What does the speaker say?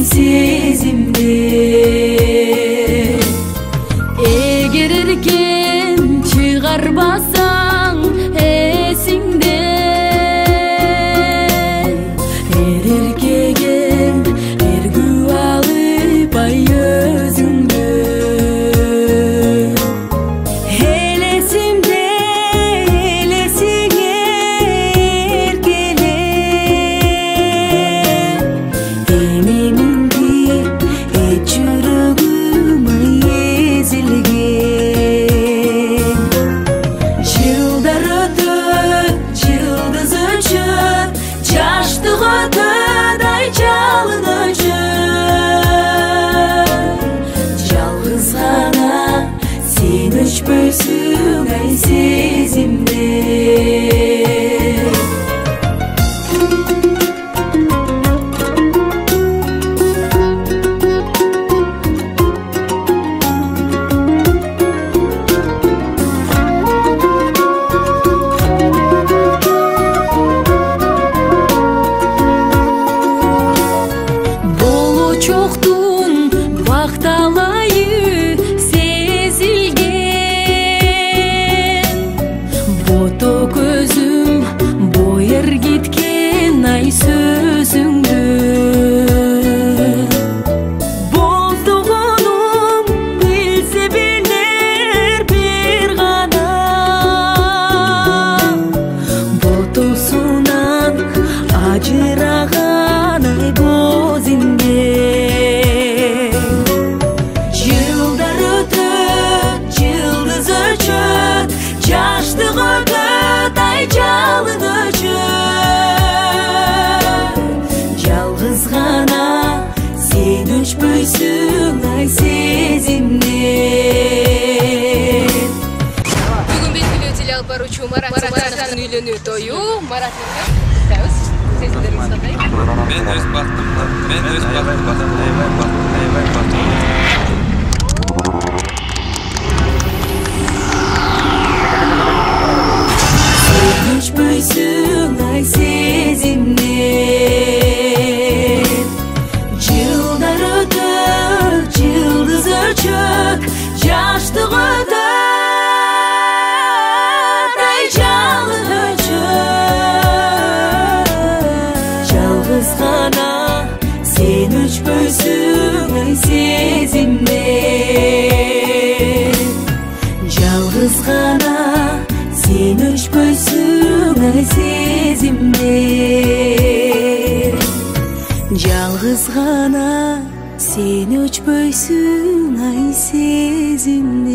сезимде. Эгер эркен чыгарбасаң эсиңде, эркекке эргүү алып ай өзүңдө. Элесимде элесиңе эркеле, эмеңди жүрөгүм ай эзилген. Жылдар өтөт, жылдыз өчөт, жаштык өтөт, ай жалын өчөт. Жалгыз гана сен өчпөйсүң ай сезимде. Чоқтун бакталайы сезилген, бото көзүм боер кеткен ай сөзүңдө. Болдугунум билсе билер бир гана, ботосунан ажыраган ай көзүңдө. Жылдар өтөт, жылдыз өчөт, жаштык өтөт, ай жалын өчөт. Жалгыз гана сен өчпөйсүң ай сезимден. Бүгүн белгилүү теле алып баруучу Мараттын үйлөнүү тою. Марат күтөбүз. Сезимдериңиз кандай? Мен өз бактымда, мен өз бактымда. Сен өчпөйсүң ай сезимден. Жылдар өтөт, жылдыз өчөт, жаштык өтөт, ай жалын өчөт. Жалгыз гана сен өчпөйсүң ай сезимден. Жалгыз гана сен өчпөйсүң ай сезимден. Жалгыз гана сен өчпөйсүң ай сезимден.